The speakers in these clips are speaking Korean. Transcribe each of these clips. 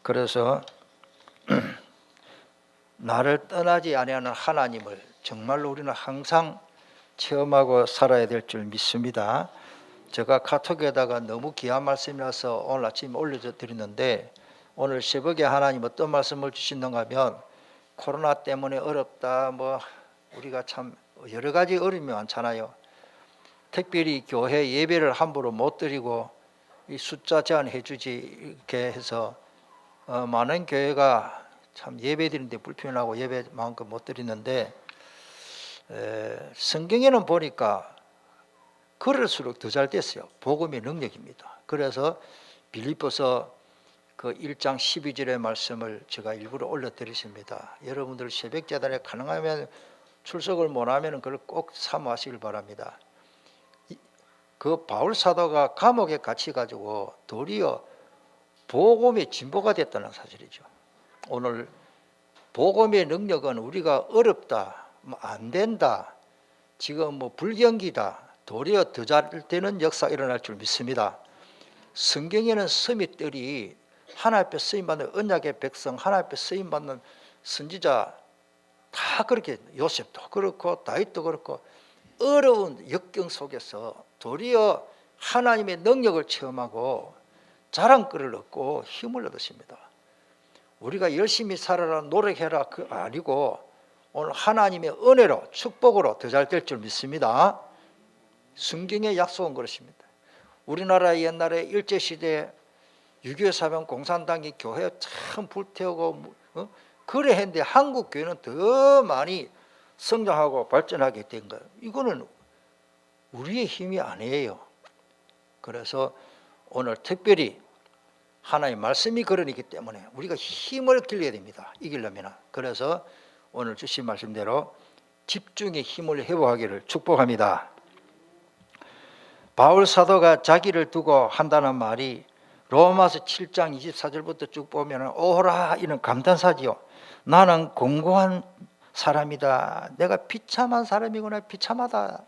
그래서 나를 떠나지 아니하는 하나님을 정말로 우리는 항상 체험하고 살아야 될 줄 믿습니다. 제가 카톡에다가 너무 귀한 말씀이라서 오늘 아침에 올려드리는데, 오늘 새벽에 하나님 어떤 말씀을 주시는가 하면, 코로나 때문에 어렵다, 우리가 참 여러 가지 어려움이 많잖아요. 특별히 교회 예배를 함부로 못 드리고 이 숫자 제한해 주지 이렇게 해서 많은 교회가 참 예배 드리는데 불편하고 예배 마음껏 못 드리는데, 성경에는 보니까 그럴수록 더 잘 됐어요. 복음의 능력입니다. 그래서 빌립보서 그 1장 12절의 말씀을 제가 일부러 올려드리십니다. 여러분들 새벽제단에 가능하면 출석을 못하면 그걸 꼭 사모하시길 바랍니다. 그 바울 사도가 감옥에 갇혀가지고 도리어 복음의 진보가 됐다는 사실이죠. 오늘 복음의 능력은 우리가 어렵다, 안 된다, 지금 불경기다, 도리어 더 잘 되는 역사가 일어날 줄 믿습니다. 성경에는 서밋들이 하나님 앞에 쓰임받는 언약의 백성, 하나님 앞에 쓰임받는 선지자 다 그렇게, 요셉도 그렇고 다윗도 그렇고 어려운 역경 속에서 도리어 하나님의 능력을 체험하고 자랑거리를 얻고 힘을 얻으십니다. 우리가 열심히 살아라, 노력해라 그 아니고 오늘 하나님의 은혜로, 축복으로 더 잘 될 줄 믿습니다. 성경의 약속은 그렇습니다. 우리나라 옛날에 일제시대에 6.25 사병 공산당이 교회 참 불태우고 그래 했는데 한국 교회는 더 많이 성장하고 발전하게 된 거예요. 이거는 우리의 힘이 아니에요. 그래서 오늘 특별히 하나님의 말씀이 그러기 때문에 우리가 힘을 길러야 됩니다. 이기려면. 그래서 오늘 주신 말씀대로 집중의 힘을 회복하기를 축복합니다. 바울 사도가 자기를 두고 한다는 말이 로마서 7장 24절부터 쭉 보면 오라 이런 감탄사지요. 나는 공고한 사람이다. 내가 비참한 사람이구나. 비참하다.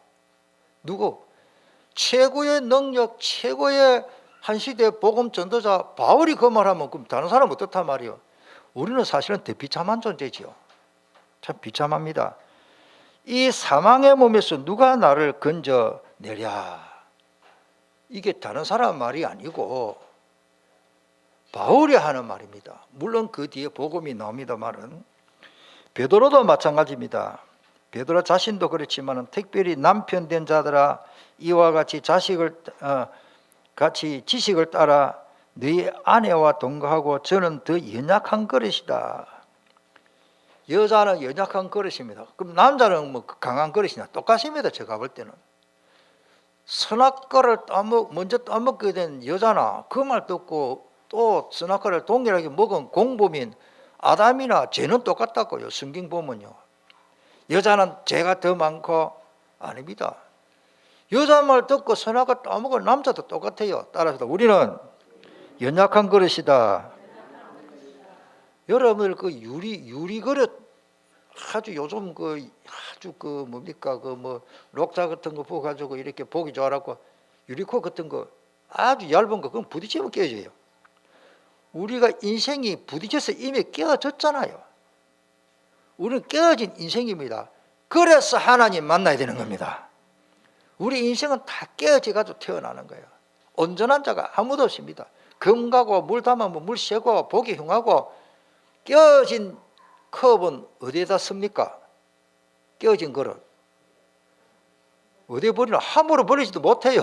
누구? 최고의 능력, 최고의 한 시대 복음 전도자 바울이 그 말하면 그럼 다른 사람 어떻단 말이요? 우리는 사실은 더 비참한 존재지요. 참 비참합니다. 이 사망의 몸에서 누가 나를 건져내랴? 이게 다른 사람 말이 아니고 바울이 하는 말입니다. 물론 그 뒤에 복음이 나옵니다만은 베드로도 마찬가지입니다. 베드로 자신도 그렇지만 특별히 남편 된 자들아 이와 같이 지식을 따라 너희 아내와 동거하고 저는 더 연약한 그릇이다. 여자는 연약한 그릇입니다. 그럼 남자는 강한 그릇이냐? 똑같습니다. 제가 볼 때는. 선악과를 먼저 따먹게 된 여자나 그 말 듣고 또 선악과를 동일하게 먹은 공범인 아담이나 죄는 똑같다고요. 성경 보면요. 여자는 죄가 더 많고 아닙니다. 여자 말 듣고 선악과 따먹은 남자도 똑같아요. 따라서 우리는 연약한 그릇이다. 여러분들 그 유리 그릇 아주 요즘 록자 같은 거 부어가지고 이렇게 보기 좋아라고 유리코 같은 거 아주 얇은 거 그건 부딪히면 깨져요. 우리가 인생이 부딪혀서 이미 깨어졌잖아요. 우리는 깨어진 인생입니다. 그래서 하나님 만나야 되는 겁니다. 우리 인생은 다 깨어져가지고 태어나는 거예요. 온전한 자가 아무도 없습니다. 금 가고 물 담으면 물 새고 복이 흉하고 깨어진 컵은 어디에다 씁니까? 깨어진 그릇 어디에 버리나? 함부로 버리지도 못해요.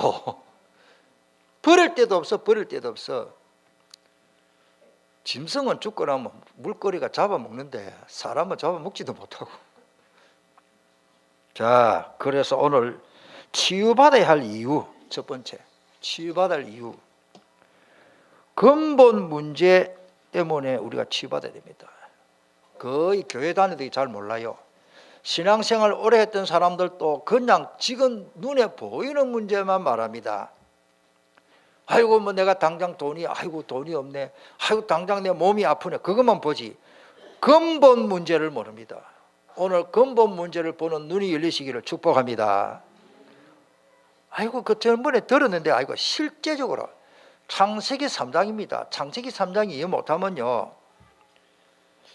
버릴 데도 없어. 버릴 데도 없어. 짐승은 죽고 나면 물거리가 잡아먹는데 사람은 잡아먹지도 못하고. 자, 그래서 오늘 치유받아야 할 이유, 첫 번째 치유받아야 할 이유, 근본 문제 때문에 우리가 치유받아야 됩니다. 거의 교회 다니들이 잘 몰라요. 신앙생활 오래 했던 사람들도 그냥 지금 눈에 보이는 문제만 말합니다. 아이고 내가 당장 돈이 없네. 아이고 당장 내 몸이 아프네. 그것만 보지 근본 문제를 모릅니다. 오늘 근본 문제를 보는 눈이 열리시기를 축복합니다. 아이고 그 전번에 들었는데 실제적으로 창세기 3장입니다. 창세기 3장 이해 못하면요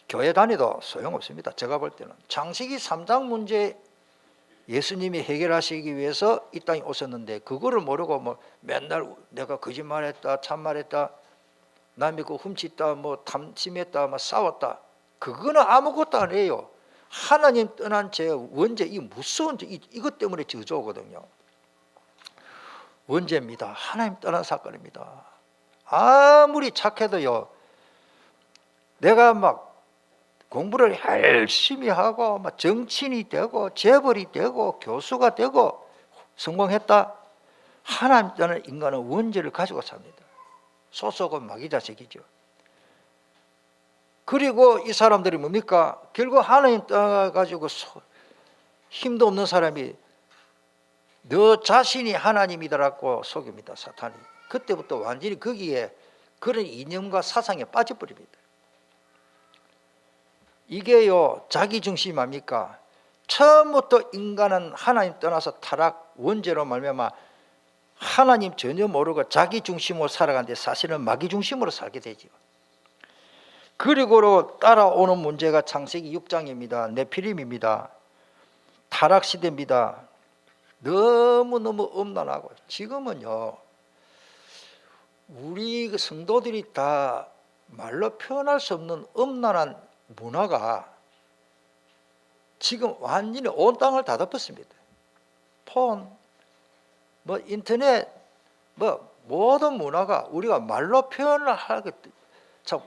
교회 다니도 소용없습니다. 제가 볼 때는 창세기 3장 문제 예수님이 해결하시기 위해서 이 땅에 오셨는데 그거를 모르고 뭐 맨날 내가 거짓말했다, 참말했다, 남의 거 훔쳤다, 뭐 탐심했다, 뭐 싸웠다, 그거는 아무것도 아니에요. 하나님 떠난 죄, 원죄, 이 무서운 죄, 이것 때문에 저주거든요. 원죄입니다. 하나님 떠난 사건입니다. 아무리 착해도요, 내가 막 공부를 열심히 하고 막 정치인이 되고 재벌이 되고 교수가 되고 성공했다, 하나님 떠난 인간은 원죄를 가지고 삽니다. 소속은 마귀 자식이죠. 그리고 이 사람들이 뭡니까? 결국 하나님 떠나가지고 힘도 없는 사람이 너 자신이 하나님이다라고 속입니다. 사탄이. 그때부터 완전히 거기에 그런 이념과 사상에 빠져버립니다. 이게요 자기중심 아닙니까? 처음부터 인간은 하나님 떠나서 타락 원죄로 말미암아 하나님 전혀 모르고 자기중심으로 살아가는데 사실은 마귀중심으로 살게 되죠. 그리고 따라오는 문제가 창세기 6장입니다. 네피림입니다. 타락시대입니다. 너무너무 엄난하고, 지금은요 우리 성도들이 다 말로 표현할 수 없는 엄난한 문화가 지금 완전히 온 땅을 다 덮었습니다. 폰, 뭐 인터넷, 뭐 모든 문화가 우리가 말로 표현을 하게 참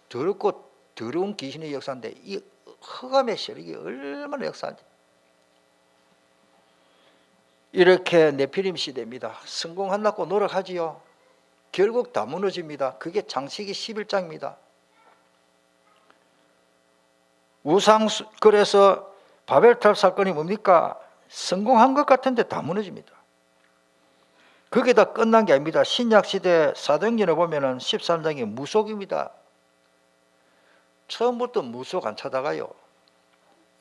더럽고 더러운 귀신의 역사인데 이 흑암의 세력이 얼마나 역사인지. 이렇게 네피림 시대입니다. 성공한다고 노력하지요. 결국 다 무너집니다. 그게 창세기 11장입니다. 그래서 바벨탑 사건이 뭡니까? 성공한 것 같은데 다 무너집니다. 그게 다 끝난 게 아닙니다. 신약시대 사도행전에 보면 13장이 무속입니다. 처음부터 무속 안 찾아가요.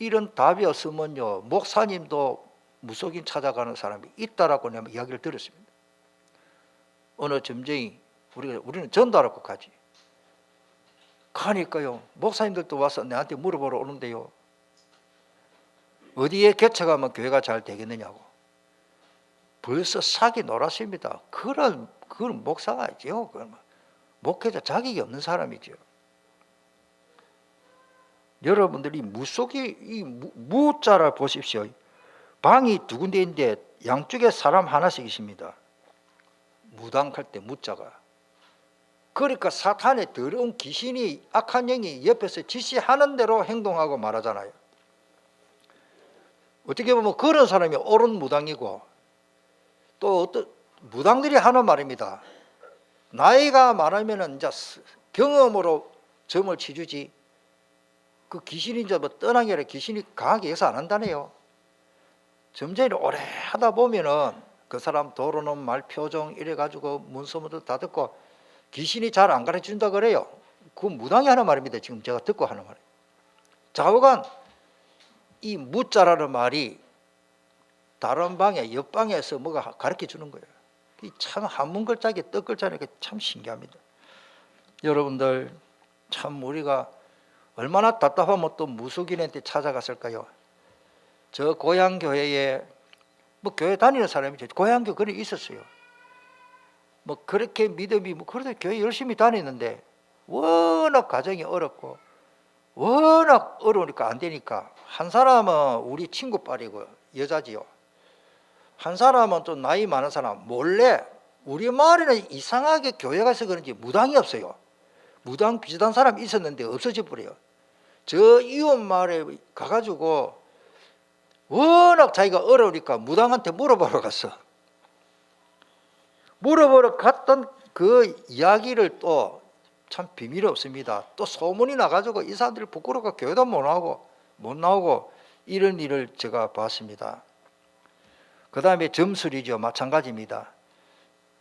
이런 답이 없으면요 목사님도 무속인 찾아가는 사람이 있다라고 내가 이야기를 들었습니다. 어느 점쟁이 우리는 전도하라고 가지. 가니까요 목사님들도 와서 내한테 물어보러 오는데요, 어디에 개척하면 교회가 잘 되겠느냐고. 벌써 사기 놀았습니다. 그건 목사가 아니죠. 목회자 자격이 없는 사람이죠. 여러분들이 무속이 이 무자를 보십시오. 방이 두 군데인데 양쪽에 사람 하나씩 있습니다. 무당할 때 무자가. 그러니까 사탄의 더러운 귀신이, 악한 영이 옆에서 지시하는 대로 행동하고 말하잖아요. 어떻게 보면 그런 사람이 옳은 무당이고, 또 어떤 무당들이 하는 말입니다. 나이가 많으면 이제 경험으로 점을 치주지, 그 귀신이 이제 뭐 떠나게 아니라 귀신이 강하게 해서 안 한다네요. 점쟁이를 오래 하다 보면은 그 사람 도로는 말 표정 이래가지고 문소문도 다 듣고 귀신이 잘 안 가르쳐 준다 그래요. 그 무당이 하는 말입니다. 지금 제가 듣고 하는 말이에요. 좌우간 이 무자라는 말이 다른 방에 옆방에서 뭐가 가르쳐 주는 거예요. 참 한문 글자기 뜻 글자니까 참 신기합니다. 여러분들 참 우리가 얼마나 답답하면 또 무속인한테 찾아갔을까요? 저 고향 교회에 뭐 교회 다니는 사람이죠. 고향 교회 그런 있었어요. 뭐 그렇게 믿음이 뭐 그래도 교회 열심히 다니는데 워낙 가정이 어렵고 워낙 어려우니까 안 되니까, 한 사람은 우리 친구빨이고 여자지요. 한 사람은 또 나이 많은 사람 몰래, 우리 마을에는 이상하게 교회 가서 그런지 무당이 없어요. 무당 비슷한 사람이 있었는데 없어져 버려요. 저 이웃 마을에 가가지고 워낙 자기가 어려우니까 무당한테 물어보러 갔어. 물어보러 갔던 그 이야기를 또 참 비밀이 없습니다. 또 소문이 나가지고 이 사람들이 부끄러워 교회도 못 나오고 이런 일을 제가 봤습니다. 그 다음에 점술이죠. 마찬가지입니다.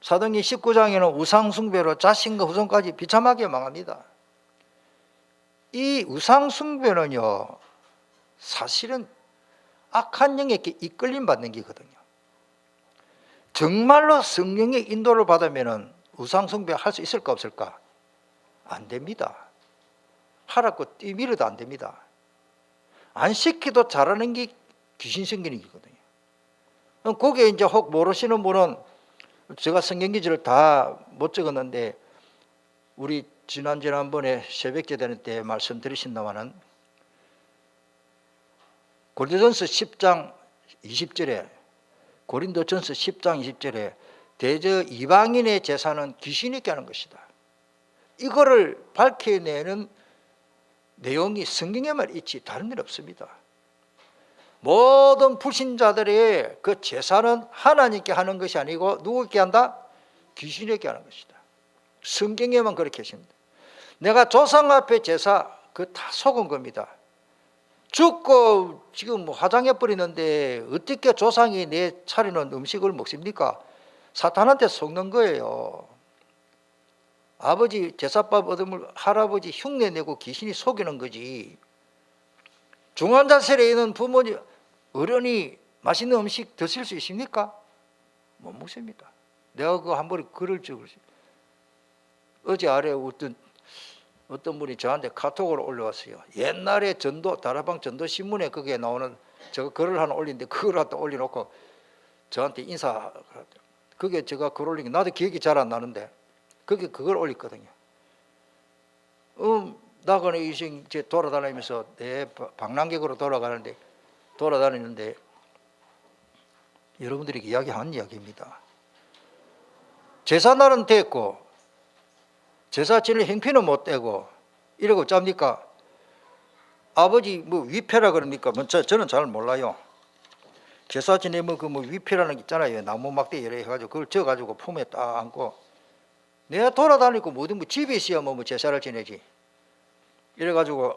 사도행전 19장에는 우상숭배로 자신과 후손까지 비참하게 망합니다. 이 우상숭배는요 사실은 악한 영에게 이끌림 받는 게거든요. 정말로 성령의 인도를 받으면 우상숭배 할 수 있을까 없을까? 안 됩니다. 하라고 뛰밀어도 안 됩니다. 안 시키도 잘하는 게 귀신 성경이거든요. 거기에 이제 혹 모르시는 분은 제가 성경 기지를 다 못 적었는데 우리 지난번에 새벽 기도 때 말씀드리신다마는 고린도전서 10장 20절에 고린도전서 10장 20절에 대저 이방인의 제사는 귀신이 있게 하는 것이다. 이거를 밝혀내는 내용이 성경에만 있지 다른 일 없습니다. 모든 불신자들의 그 제사는 하나님께 하는 것이 아니고 누구께 한다? 귀신에게 하는 것이다. 성경에만 그렇게 했습니다. 내가 조상 앞에 제사 그거 다 속은 겁니다. 죽고 지금 뭐 화장해 버리는데 어떻게 조상이 내 차리는 음식을 먹습니까? 사탄한테 속는 거예요. 아버지 제사밥 얻으면 할아버지 흉내 내고 귀신이 속이는 거지. 중환자실에 있는 부모님 어른이 맛있는 음식 드실 수 있습니까? 못 먹습니다. 내가 그 한 번에 글을 적었어요. 어제 아래 어떤 분이 저한테 카톡으로 올려왔어요. 옛날에 다락방 전도 신문에 거기에 나오는 제가 글을 하나 올린데 그걸 갖다 올려놓고 저한테 인사. 그게 제가 글 올린 게 나도 기억이 잘 안 나는데 그걸 올렸거든요. 나그네 이제 돌아다니면서 내 방랑객으로 돌아다니는데 여러분들이 이야기한 이야기입니다. 제사날은 됐고 제사 지낼 행편은 못 되고 이러고 짭니까? 아버지 뭐 위패라 그럽니까? 저는 잘 몰라요. 제사 지내면 그 뭐 위패라는 게 있잖아요. 나무 막대 여러 해가지고 그걸 져가지고 품에 딱 안고 내가 돌아다니고 뭐든 뭐 집에 있어야 뭐 제사를 지내지. 이래가지고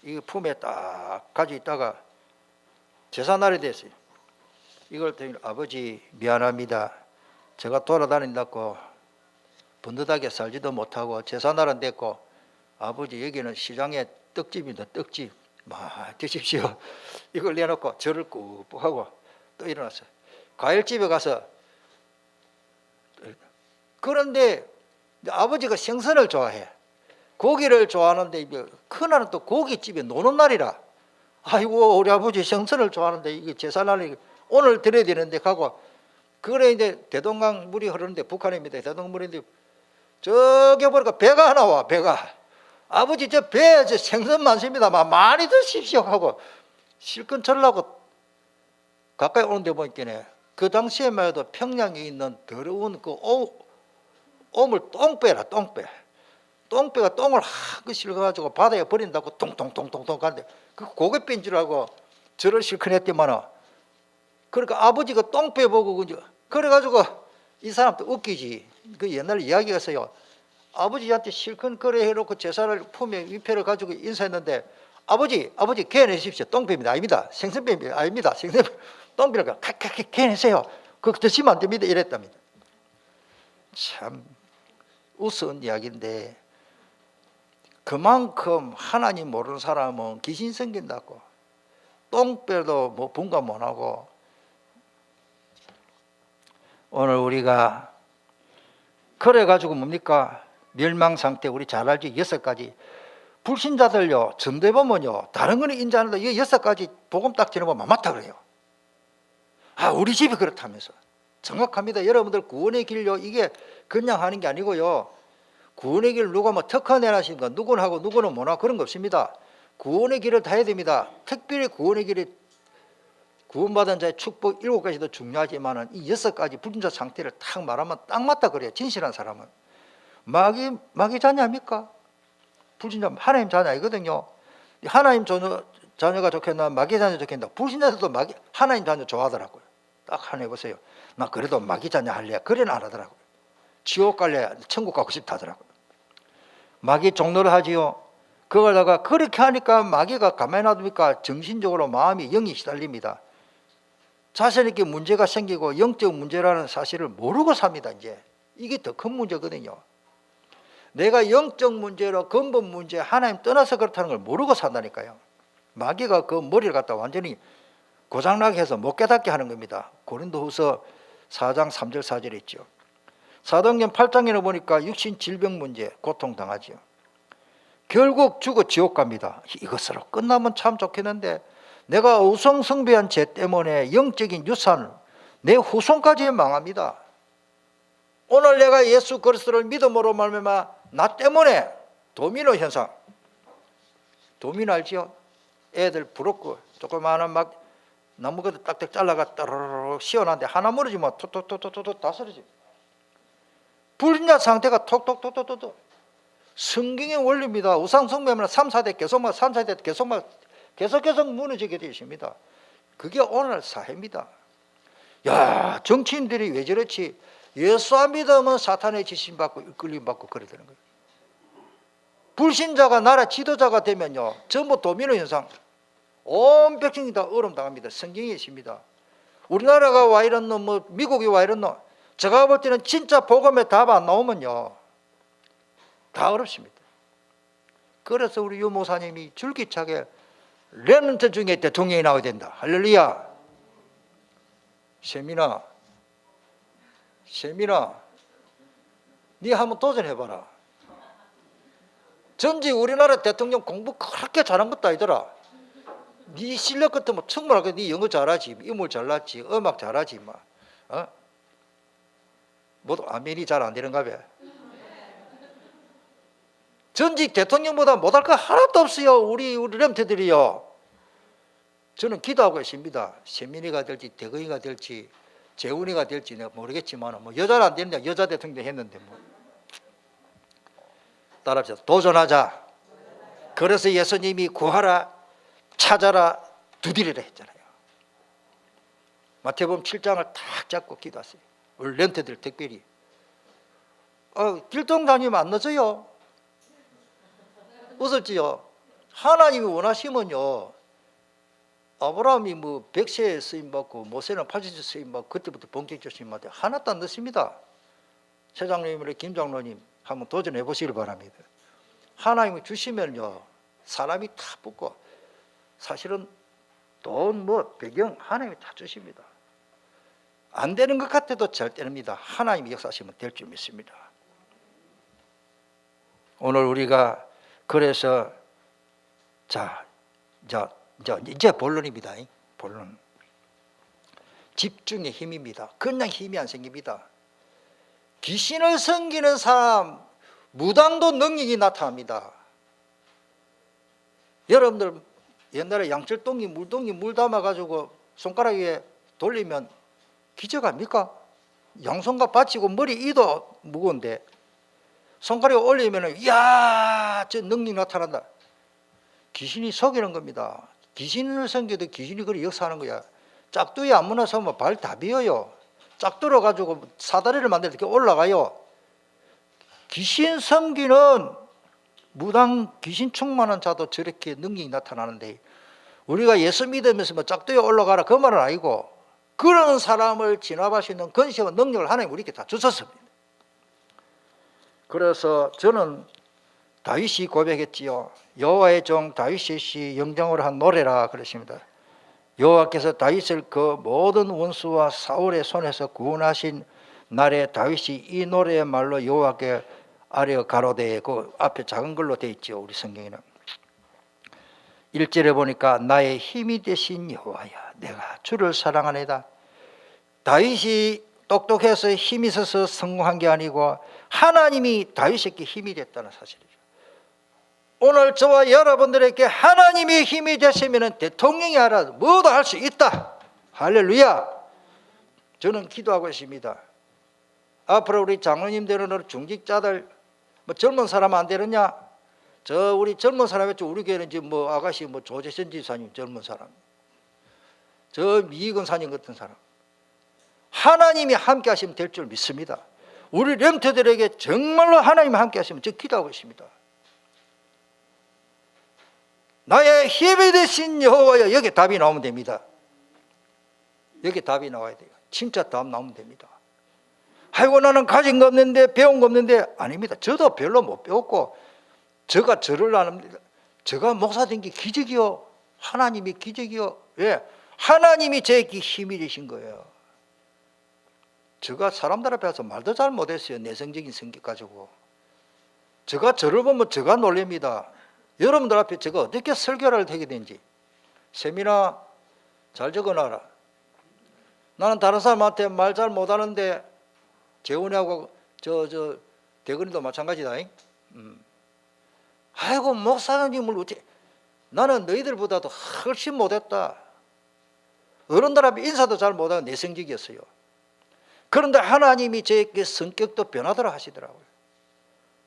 이 품에 딱 가지고 있다가 제사날이 됐어요. 이걸 드리니 아버지 미안합니다. 제가 돌아다닌다고 번듯하게 살지도 못하고 제사날은 됐고 아버지 여기는 시장에 떡집입니다. 떡집 막 드십시오. 이걸 내놓고 절을 꾹 하고 또 일어났어요. 과일집에 가서 그런데 아버지가 생선을 좋아해. 고기를 좋아하는데 큰아는 또 고깃집에 노는 날이라 아이고 우리 아버지 생선을 좋아하는데 이게 제사날이 오늘 드려야 되는데 가고 그래 이제 대동강 물이 흐르는데 북한입니다. 대동강 물인데 저기 보니까 배가 하나 와. 배가 아버지 저 배에 저 생선 많습니다. 많이 드십시오 하고 실컷 절라고 가까이 오는데 보니까 그 당시에만 해도 평양에 있는 더러운 그 오물 똥배라 똥배가 똥을 한껏 실어가지고 바다에 버린다고 통통통통통 가는데 그 고깃배인 줄 알고 저를 실컷 했더만은 그러니까 아버지가 똥배 보고 그래가지고 이 사람도 웃기지. 그 옛날 이야기가 있어요. 아버지한테 실컷 그래 해놓고 제사를 품에 위패를 가지고 인사했는데 아버지 개내십시오. 똥배입니다. 아닙니다. 생선배입니다. 아닙니다. 똥배를 개내세요. 그거 드시면 안 됩니다. 이랬답니다. 참 우스운 이야기인데 그만큼 하나님 모르는 사람은 귀신 생긴다고 똥배도 뭐 분간 못하고 오늘 우리가 그래가지고 뭡니까? 멸망상태 우리 잘 알지? 6가지 불신자들요 전도해 보면요 다른 거는 인지하는데 이 6가지 복음 딱 지내보면 맞다 그래요. 우리 집이 그렇다면서. 정확합니다. 여러분들 구원의 길요 이게 그냥 하는 게 아니고요. 구원의 길 누가 뭐 특허 내놨으니까 누구는 하고 누구는 못 하고 그런 거 없습니다. 구원의 길을 다 해야 됩니다. 특별히 구원의 길이 구원받은 자의 축복 7가지도 중요하지만 이 6가지 불신자 상태를 딱 말하면 딱 맞다 그래요. 진실한 사람은. 마귀 자녀입니까? 불신자 하나님 자녀이거든요. 하나님 자녀가 좋겠나 마귀 자녀 좋겠나. 불신자들도 하나님 자녀 좋아하더라고요. 딱 하나 해보세요. 나 그래도 마귀 자녀 할래. 그래는 안 하더라고요. 지옥 갈래 천국 가고 싶다 하더라고요. 마귀 종로를 하지요. 그걸다가 그렇게 하니까 마귀가 가만히 놔둡니까? 정신적으로 마음이 영이 시달립니다. 자신에게 문제가 생기고 영적 문제라는 사실을 모르고 삽니다. 이제 이게 더 큰 문제거든요. 내가 영적 문제로 근본 문제 하나님 떠나서 그렇다는 걸 모르고 산다니까요. 마귀가 그 머리를 갖다 완전히 고장나게 해서 못 깨닫게 하는 겁니다. 고린도후서 4장 3절 4절에 있죠. 사도행전 8장에 보니까 육신 질병 문제 고통당하죠. 결국 죽어 지옥 갑니다. 이것으로 끝나면 참 좋겠는데 내가 어성성배한 죄 때문에 영적인 유산, 내 후손까지 망합니다. 오늘 내가 예수 그리스도를 믿음으로 말미암아 나 때문에 도미노 현상, 도미노 알지요? 애들 부럽고 조그마한 막 나무가도 딱딱 잘라가 따르르 시원한데 하나 무너지면 톡톡톡톡톡 다 쓰러져. 불인자 상태가 톡톡톡톡톡. 성경의 원리입니다. 우상숭배하면 3, 4대 계속 3, 4대 계속 무너지게 되어 있습니다. 그게 오늘 사회입니다. 야, 정치인들이 왜 저렇지? 예수 안 믿으면 사탄의 지심받고 이끌림받고 그래야 되는 거예요. 불신자가 나라 지도자가 되면요 전부 도미노 현상, 온 백성이 다 얼음당합니다. 성경에 있습니다. 우리나라가 와 이랬노, 뭐 미국이 와 이랬노, 제가 볼 때는 진짜 복음의 답 안 나오면요 다 어렵습니다. 그래서 우리 유 목사님이 줄기차게 렘넌트 중에 대통령이 나와야 된다. 할렐루야. 세민아, 네 한번 도전해봐라. 전직 우리나라 대통령 공부 그렇게 잘한 것도 아니더라. 네 실력 같으면 충분하게 네 영어 잘하지, 인물 잘났지, 음악 잘하지 막. 모두 아멘이 잘 안 되는가 봐. 전직 대통령보다 못할 거 하나도 없어요. 우리 렘트들이요. 저는 기도하고 있습니다. 세민이가 될지 대거이가 될지 재훈이가 될지 내가 모르겠지만 뭐 여자는 안 되는데 여자 대통령 했는데 뭐 따라합시다. 도전하자. 그래서 예수님이 구하라, 찾아라, 두드리라 했잖아요. 마태복음 7장을 탁 잡고 기도하세요. 우리 렌트들 특별히 길동 다니면 안 늦어요. 웃었지요. 하나님이 원하시면요 아브라함이 뭐 100세에 쓰임받고 모세는 80세 쓰임받고 그때부터 본격적으로 쓰임받고 하나도 안 넣습니다. 최장로님, 김장로님 한번 도전해 보시길 바랍니다. 하나님이 주시면요 사람이 다 붙고 사실은 돈 뭐 배경 하나님이 다 주십니다. 안 되는 것 같아도 잘 됩니다. 하나님이 역사하시면 될 줄 믿습니다. 오늘 우리가 그래서 이제 본론입니다. 본론. 집중의 힘입니다. 그냥 힘이 안 생깁니다. 귀신을 섬기는 사람 무당도 능력이 나타납니다. 여러분들 옛날에 양철동이 물동이 물 담아가지고 손가락 위에 돌리면 기적합니까? 양손과 받치고 머리 이도 무거운데 손가락에 올리면 이야 저 능력이 나타난다. 귀신이 속이는 겁니다. 귀신을 섬겨도 귀신이 그리 역사하는 거야. 짝두에 아무나 서면 발 다 비어요. 짝두로 가지고 사다리를 만들어 이렇게 올라가요. 귀신 섬기는 무당 귀신 충만한 자도 저렇게 능력이 나타나는데 우리가 예수 믿으면서 뭐 짝두에 올라가라 그 말은 아니고 그런 사람을 진압할 수 있는 권세와 능력을 하나님 우리에게 다 주셨습니다. 그래서 저는 다윗이 고백했지요. 여호와의 종 다윗이 영장으로 한 노래라 그러십니다. 여호와께서 다윗을 그 모든 원수와 사울의 손에서 구원하신 날에 다윗이 이 노래의 말로 여호와께 아뢰어 가로되 그 앞에 작은 글로 돼 있죠. 우리 성경에는 1절에 보니까 나의 힘이 되신 여호와야 내가 주를 사랑하네다. 다윗이 똑똑해서 힘이 있어서 성공한 게 아니고 하나님이 다윗에게 힘이 됐다는 사실이죠. 오늘 저와 여러분들에게 하나님이 힘이 되시면 대통령이 알아서 뭐도 할 수 있다. 할렐루야. 저는 기도하고 있습니다. 앞으로 우리 장로님들은 중직자들 뭐 젊은 사람 안 되느냐? 저 우리 젊은 사람이죠. 우리 교회는 지금 뭐 아가씨 뭐 조재선 지사님 젊은 사람, 저 미익은 사님 같은 사람, 하나님이 함께 하시면 될 줄 믿습니다. 우리 렘트들에게 정말로 하나님이 함께 하시면 저 기도하고 있습니다. 나의 힘이 되신 여호와여. 여기 답이 나오면 됩니다. 여기 답이 나와야 돼요. 진짜 답 나오면 됩니다. 아이고 나는 가진 거 없는데 배운 거 없는데 아닙니다. 저도 별로 못 배웠고 제가 절을 안 합니다. 제가 목사 된 게 기적이요. 하나님이 기적이요. 왜? 하나님이 제게 힘이 되신 거예요. 제가 사람들 앞에서 말도 잘 못했어요. 내성적인 성격 가지고. 제가 저를 보면 제가 놀랍니다. 여러분들 앞에 제가 어떻게 설교를 하게 된지. 세미나 잘 적어놔라. 나는 다른 사람한테 말 잘 못하는데 재훈이하고 저 대건이도 마찬가지다. 아이고 목사님을 어째 나는 너희들보다도 훨씬 못했다. 어른들 앞에 인사도 잘 못하고 내성적이었어요. 그런데 하나님이 제 성격도 변하더라 하시더라고요.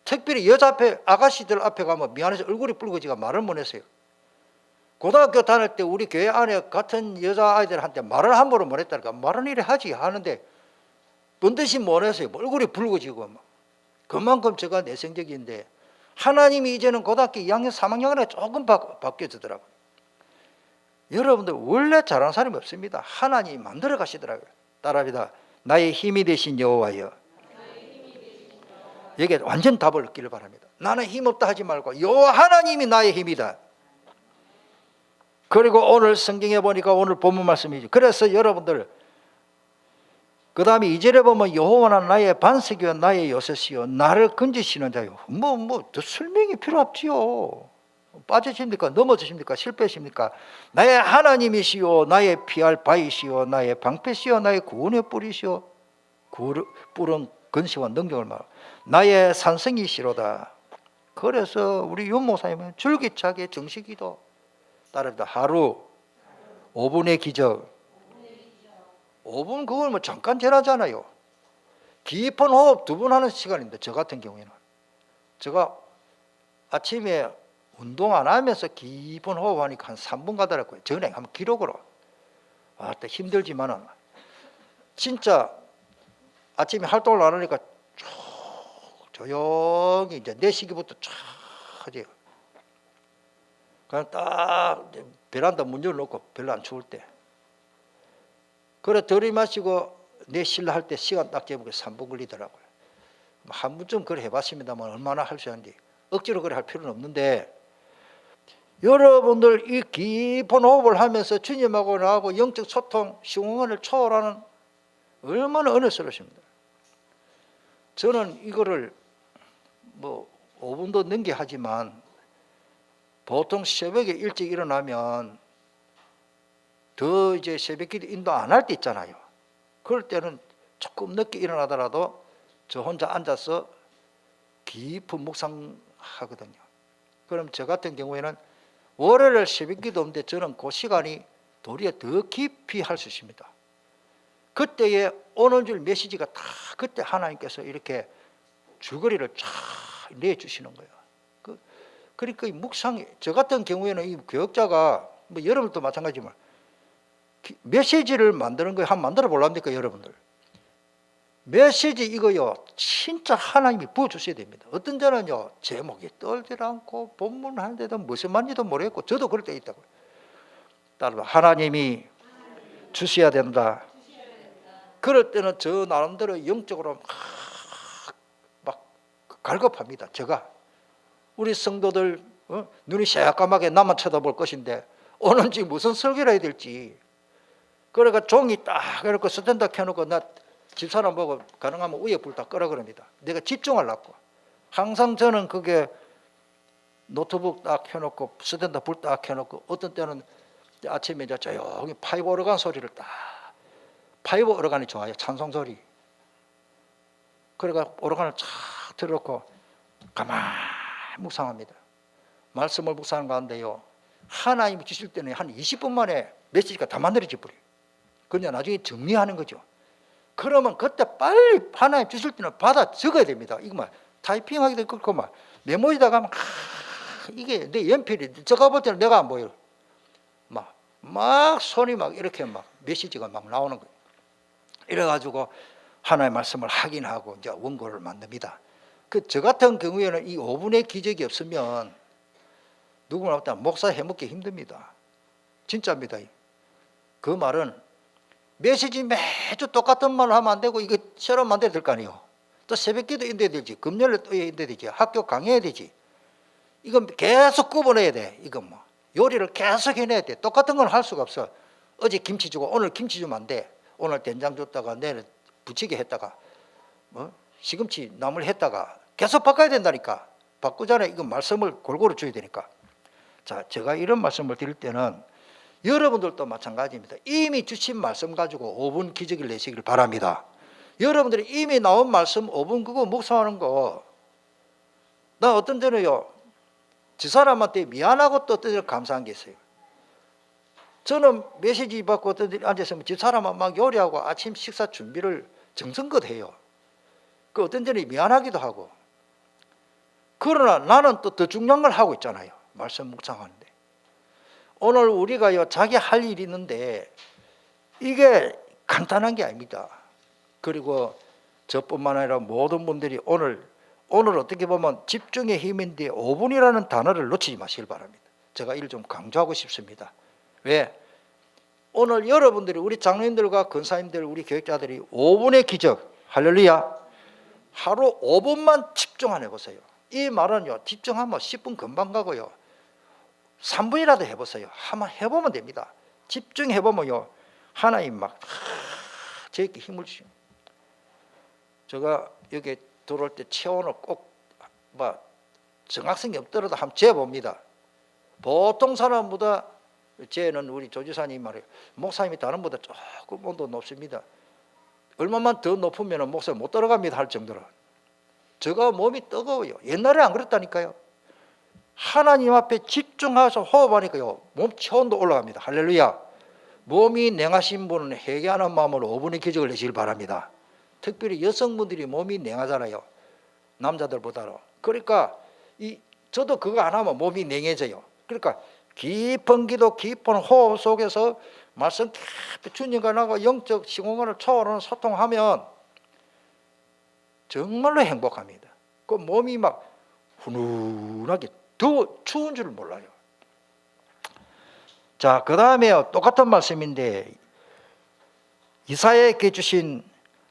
특별히 여자 앞에 아가씨들 앞에 가면 미안해서 얼굴이 붉어지가 말을 못했어요. 고등학교 다닐 때 우리 교회 안에 같은 여자아이들한테 말을 함부로 못했다니까. 말은 이래 하지 하는데 번듯이 못했어요. 얼굴이 붉어지고 막. 그만큼 제가 내성적인데 하나님이 이제는 고등학교 2학년 3학년에 조금 바뀌어지더라고요. 여러분들 원래 잘하는 사람이 없습니다. 하나님이 만들어 가시더라고요. 따라합니다. 나의 힘이 되신 여호와여. 여기에 완전 답을 얻기를 바랍니다. 나는 힘없다 하지 말고 여호와 하나님이 나의 힘이다. 그리고 오늘 성경에 보니까 오늘 본문 말씀이죠. 그래서 여러분들 그 다음에 2절에 보면 여호와는 나의 반석이요 나의 요새시요 나를 건지시는 자요. 더 설명이 필요 없지요. 빠지십니까? 넘어지십니까? 실패하십니까? 나의 하나님이시요 나의 피할 바위시요 나의 방패시요 나의 구원의 뿌리시요 뿔은 근시와 능력을 말하고 나의 산성이시로다. 그래서 우리 윤 목사님은 줄기차게 정식기도 따릅니다. 하루 5분의 기적. 5분 그걸 뭐 잠깐 지나잖아요. 깊은 호흡 2번 하는 시간인데 저 같은 경우에는 제가 아침에 운동 안 하면서 깊은 호흡하니까 한 3분 가더라고요. 전에 한번 기록으로. 또 힘들지만은 진짜 아침에 활동을 안 하니까 조용히 이제 4시기부터 쫙 하죠. 그냥 딱 베란다 문 열어놓고 별로 안 추울 때. 그래 들이마시고 내 실라 할 때 시간 딱 재보고 3분 걸리더라고요. 한 번쯤 그래 해봤습니다만 얼마나 할 수 있는지 억지로 그래 할 필요는 없는데 여러분들 이 깊은 호흡을 하면서 주님하고 나하고 영적 소통, 시공간을 초월하는 얼마나 은혜스러우십니다. 저는 이거를 뭐 5분도 넘게 하지만 보통 새벽에 일찍 일어나면 더 이제 새벽기도 인도 안 할 때 있잖아요. 그럴 때는 조금 늦게 일어나더라도 저 혼자 앉아서 깊은 묵상하거든요. 그럼 저 같은 경우에는 월요일 새벽기도 없는데 저는 그 시간이 도리어 더 깊이 할 수 있습니다. 그때에 오는 줄 메시지가 다 그때 하나님께서 이렇게 줄거리를 쫙 내주시는 거예요. 그러니까 이 묵상이 저 같은 경우에는 이 교역자가 뭐 여러분도 마찬가지지만 메시지를 만드는 거 한번 만들어 볼랍니까 여러분들? 메시지 이거요 진짜 하나님이 부어주셔야 됩니다. 어떤 자는요 제목이 떨지 않고 본문 하는데도 무슨 말인지도 모르겠고 저도 그럴 때 있다고요. 따라서 하나님이 주셔야 된다. 그럴 때는 저 나름대로 영적으로 막 갈급합니다. 제가 우리 성도들 눈이 새까맣게 나만 쳐다볼 것인데 오는지 무슨 설교를 해야 될지. 그러니까 종이 딱 이렇게 스탠드 켜놓고 나 집사람 보고 가능하면 위에 불 다 끄라 그럽니다. 내가 집중하려고. 항상 저는 그게 노트북 딱 켜놓고 스탠드 불 딱 켜놓고 어떤 때는 아침에 이제 조용히 파이브 오르간 소리를 딱 파이브 오르간이 좋아요. 찬송 소리. 그러니까 오르간을 쫙 틀어놓고 가만히 묵상합니다. 말씀을 묵상하는 가운데요. 하나님이 주실 때는 한 20분 만에 메시지가 다 만들어져 버려요. 그러냐 나중에 정리하는 거죠. 그러면 그때 빨리 하나님 주실 때는 받아 적어야 됩니다. 이거 막 타이핑하기도 그렇고 막 메모지다가 막 이게 내 연필이 적어볼 때는 내가 안 보여요. 막 손이 막 이렇게 막 메시지가 막 나오는 거예요. 이래가지고 하나님의 말씀을 확인하고 이제 원고를 만듭니다. 저 같은 경우에는 이 5분의 기적이 없으면 누구나 없다 목사 해먹기 힘듭니다. 진짜입니다. 그 말은 메시지 매주 똑같은 말을 하면 안 되고 이거 새로 만들어야 될 거 아니에요. 또 새벽기도 인도해야 되지. 금요일에 또 인도해야 되지. 학교 강의해야 되지. 이건 계속 굽어내야 돼. 이건 뭐 요리를 계속 해내야 돼. 똑같은 건 할 수가 없어. 어제 김치 주고 오늘 김치 주면 안 돼. 오늘 된장 줬다가 내일 부치게 했다가 시금치 나물 했다가 계속 바꿔야 된다니까. 바꾸잖아요. 이거 말씀을 골고루 줘야 되니까. 자, 제가 이런 말씀을 드릴 때는 여러분들도 마찬가지입니다. 이미 주신 말씀 가지고 5분 기적을 내시길 바랍니다. 여러분들이 이미 나온 말씀 5분 그거 묵상하는 거, 나 어떤 때는요, 저 사람한테 미안하고 또 어떤 때는 감사한 게 있어요. 저는 메시지 받고 어떤 데 앉아있으면 집 사람은 막 요리하고 아침 식사 준비를 정성껏 해요. 그 어떤 때는 미안하기도 하고. 그러나 나는 또 더 중요한 걸 하고 있잖아요. 말씀 묵상하는데. 오늘 우리가요, 자기 할 일이 있는데 이게 간단한 게 아닙니다. 그리고 저뿐만 아니라 모든 분들이 오늘 어떻게 보면 집중의 힘인데 5분이라는 단어를 놓치지 마시길 바랍니다. 제가 이를 좀 강조하고 싶습니다. 왜? 오늘 여러분들이, 우리 장로님들과 권사님들, 우리 교육자들이 5분의 기적, 할렐루야, 하루 5분만 집중 안 해보세요. 이 말은요, 집중하면 10분 금방 가고요, 3분이라도 해보세요. 한번 해보면 됩니다. 집중해보면요, 하나님 막 저에게 힘을 주십니다. 제가 여기 들어올 때 체온을 꼭 정학생이 없더라도 한번 재봅니다. 보통 사람보다, 쟤는 우리 조지사님 말이에요, 목사님이 다른 보다 조금 온도 높습니다. 얼마만 더 높으면 목사님 못 들어갑니다 할 정도로. 제가 몸이 뜨거워요. 옛날에 안 그랬다니까요. 하나님 앞에 집중해서 호흡하니까요, 몸 체온도 올라갑니다. 할렐루야. 몸이 냉하신 분은 회개하는 마음으로 5분의 기적을 내시길 바랍니다. 특별히 여성분들이 몸이 냉하잖아요, 남자들보다는. 그러니까 저도 그거 안 하면 몸이 냉해져요. 그러니까 깊은 기도, 깊은 호흡 속에서 말씀 깊이 주님과 나가 영적 시공간을 초월하는 소통하면 정말로 행복합니다. 그 몸이 막 훈훈하게, 더 추운 줄 몰라요. 자, 그 다음에 똑같은 말씀인데 이사야에게 주신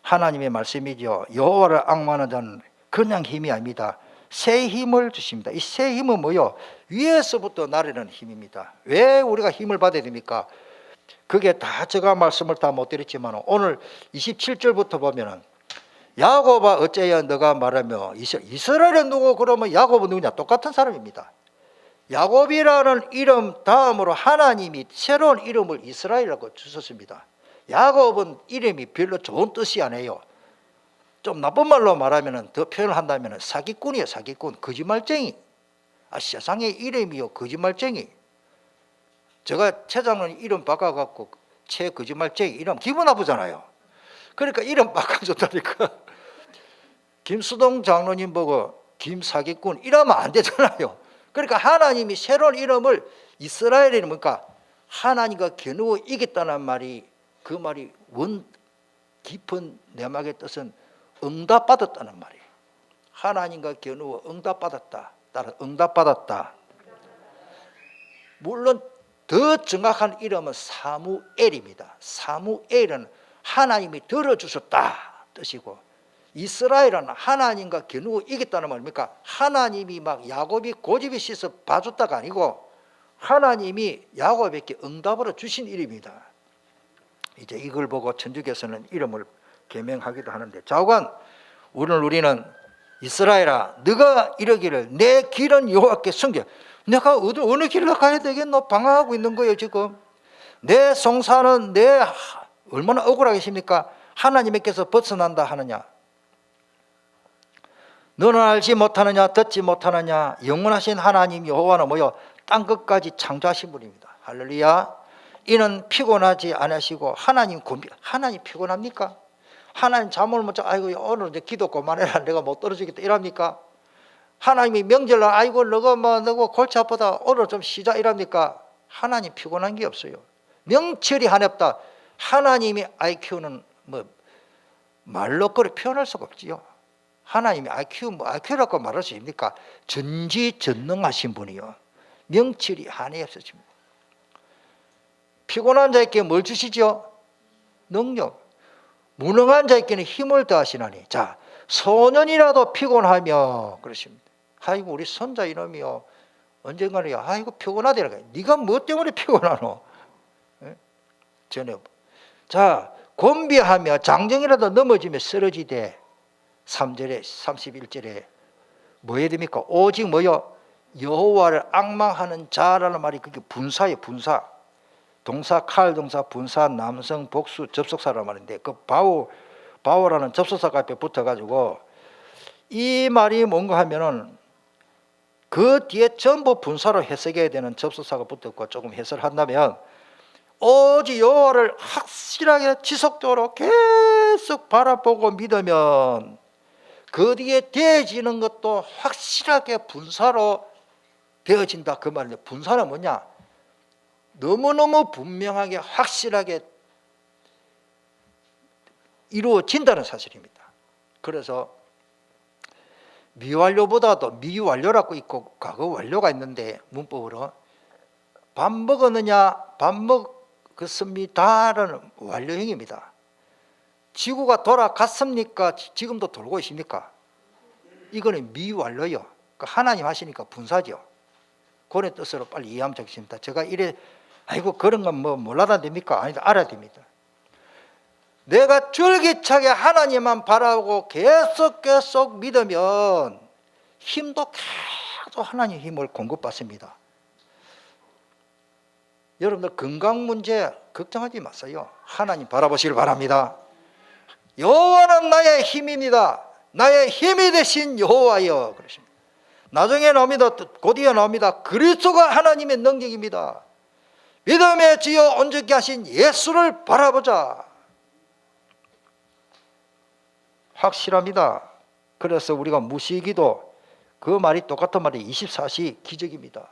하나님의 말씀이죠. 여호와를 앙망하는 자는 그냥 힘이 아닙니다. 새 힘을 주십니다. 이 새 힘은 뭐요? 위에서부터 나르는 힘입니다. 왜 우리가 힘을 받아야 됩니까? 그게 다 제가 말씀을 다 못 드렸지만 오늘 27절부터 보면은 야곱아 어째야 너가 말하며 이스라엘은 누구? 그러면 야곱은 누구냐? 똑같은 사람입니다. 야곱이라는 이름 다음으로 하나님이 새로운 이름을 이스라엘이라고 주셨습니다. 야곱은 이름이 별로 좋은 뜻이 아니에요. 좀 나쁜 말로 말하면, 더 표현을 한다면 사기꾼이에요. 사기꾼, 거짓말쟁이. 세상의 이름이요, 거짓말쟁이. 제가 최장로님 이름 바꿔갖고 최 거짓말쟁이 이름 기분 나쁘잖아요. 그러니까 이름 바꿔줬다니까. 김수동 장로님 보고 김사기꾼 이러면 안 되잖아요. 그러니까 하나님이 새로운 이름을 이스라엘이 뭡니까? 하나님과 겨누어 이겼다는 말이, 그 말이 깊은 내막의 뜻은 응답받았다는 말이에요. 하나님과 겨누어 응답받았다. 따라 응답받았다. 물론 더 정확한 이름은 사무엘입니다. 사무엘은 하나님이 들어주셨다 뜻이고, 이스라엘은 하나님과 겨누어 이겼다는 말입니까? 하나님이 막 야곱이 고집이 씻어 봐줬다가 아니고 하나님이 야곱에게 응답으로 주신 이름입니다. 이제 이걸 보고 천주교에서는 이름을 개명하기도 하는데, 좌우간 오늘 우리는 이스라엘아 너가 이러기를 내 길은 여호와께 섬겨. 내가 어느 길로 가야 되겠노? 방황하고 있는 거예요 지금. 내 송사는 얼마나 억울하겠습니까? 하나님께서 벗어난다 하느냐? 너는 알지 못하느냐? 듣지 못하느냐? 영원하신 하나님 여호와는 뭐요? 땅 끝까지 창조하신 분입니다. 할렐루야. 이는 피곤하지 않으시고 하나님 피곤합니까? 하나님 잠을 못 자, 아이고 오늘 이제 기도 그만해라, 내가 못 떨어지겠다 이랍니까? 하나님이 명절날 아이고 너가 골치 아프다, 오늘 좀 쉬자 이랍니까? 하나님 피곤한 게 없어요. 명철이 하냅다. 하나님이 IQ는 말로 표현할 수가 없지요. 하나님이 IQ라고 말할 수 있습니까? 전지전능하신 분이요, 명철이 한이 없으십니다. 피곤한 자에게 뭘 주시죠? 능력. 무능한 자에게는 힘을 더하시나니. 자, 소년이라도 피곤하며 그러십니다. 아이고 우리 손자 이놈이요, 언젠가는 아이고 피곤하더라. 네가 뭐 때문에 피곤하노? 전혀. 자, 곤비하며 장정이라도 넘어지며 쓰러지되 3절에 31절에 뭐 해야 됩니까? 오직 뭐요? 여호와를 앙망하는 자라는 말이 그게 분사예요. 분사. 동사 칼 동사 분사 남성 복수 접속사라는 말인데 그 바오라는 접속사가 앞에 붙어가지고 이 말이 뭔가 하면은 그 뒤에 전부 분사로 해석해야 되는 접속사가 붙었고 조금 해설을 한다면 오직 여호와를 확실하게 지속적으로 계속 바라보고 믿으면 그 뒤에 되어지는 것도 확실하게 분사로 되어진다 그 말인데 분사는 뭐냐? 너무너무 분명하게 확실하게 이루어진다는 사실입니다. 그래서 미완료보다도 미완료라고 있고 과거 완료가 있는데 문법으로 밥 먹었느냐 밥 먹었습니다라는 완료형입니다. 지구가 돌아갔습니까? 지금도 돌고 있습니까? 이거는 미완료요. 하나님 하시니까 분사죠. 그런 뜻으로 빨리 이해하면 좋겠습니다. 제가 이래 아이고 그런 건 뭐 몰라도 됩니까? 아니다 알아야 됩니다. 내가 줄기차게 하나님만 바라보고 계속 믿으면 힘도 계속 하나님 힘을 공급받습니다. 여러분들 건강 문제 걱정하지 마세요. 하나님 바라보시길 바랍니다. 여호와는 나의 힘입니다. 나의 힘이 되신 여호와여 그러십니다. 나중에 나옵니다. 곧이어 나옵니다. 그리스도가 하나님의 능력입니다. 믿음의 지어 온전케 하신 예수를 바라보자. 확실합니다. 그래서 우리가 무시기도 그 말이 똑같은 말이 24시 기적입니다.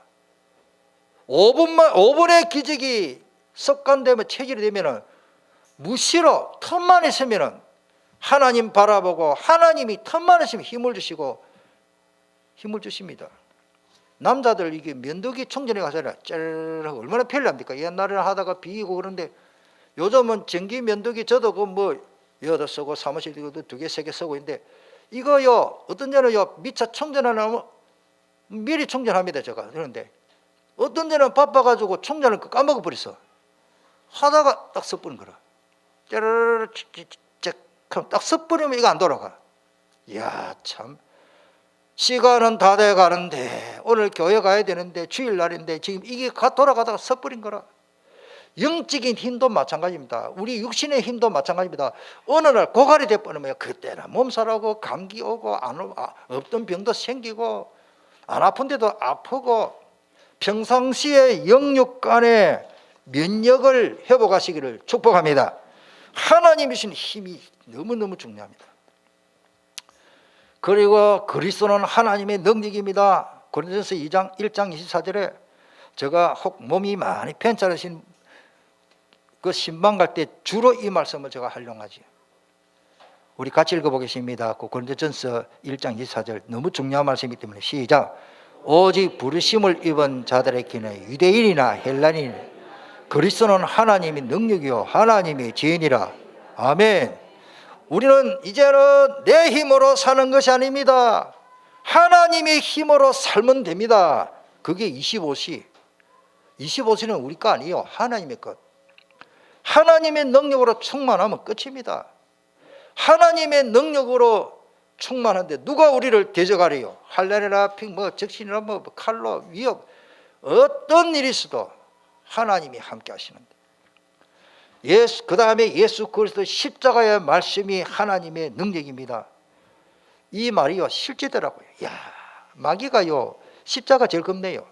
5분의 기적이 습관되면 체질이 되면 무시로 틈만 있으면 하나님 바라보고 하나님이 틈만 있으면 힘을 주시고 힘을 주십니다. 남자들 이게 면도기 충전해 가잖아요. 쩌르르 얼마나 편리합니까? 옛날에는 하다가 비이고 그런데 요즘은 전기 면도기 저도 그 뭐 여덟 쓰고 사무실 이것도 2개, 3개 쓰고 있는데 이거요 어떤 데는요 미처 충전하려면 미리 충전합니다 제가. 그런데 어떤 데는 바빠가지고 충전을 까먹어 버렸어. 하다가 딱 섞어버린 거라. 쩌르르 딱 섞어버리면 이거 안 돌아가. 이야 참 시간은 다 돼가는데 오늘 교회 가야 되는데 주일날인데 지금 이게 돌아가다가 섞어버린 거라. 영적인 힘도 마찬가지입니다. 우리 육신의 힘도 마찬가지입니다. 어느 날 고갈이 돼버리면 그때는 몸살하고 감기 오고 없던 병도 생기고 안 아픈데도 아프고 평상시에 영육 간의 면역을 회복하시기를 축복합니다. 하나님이 주신 힘이 너무너무 중요합니다. 그리고 그리스도는 하나님의 능력입니다. 고린도전서 2장 1장 24절에 제가 혹 몸이 많이 편찮으신 그 신방 갈 때 주로 이 말씀을 제가 활용하지. 우리 같이 읽어보겠습니다. 그 고린도전서 1장 24절 너무 중요한 말씀이기 때문에 시작. 오직 부르심을 입은 자들에게는 유대인이나 헬라인 그리스도는 하나님의 능력이요 하나님의 지혜니라. 아멘. 우리는 이제는 내 힘으로 사는 것이 아닙니다. 하나님의 힘으로 살면 됩니다. 그게 25시. 25시는 우리 거 아니에요. 하나님의 것. 하나님의 능력으로 충만하면 끝입니다. 하나님의 능력으로 충만한데 누가 우리를 대적하래요? 할례나 적신이나 칼로 위협 어떤 일이 있어도 하나님이 함께 하시는데 그 다음에 예수 그리스도 십자가의 말씀이 하나님의 능력입니다. 이 말이요 실제더라고요. 야 마귀가요 십자가 제일 겁내요.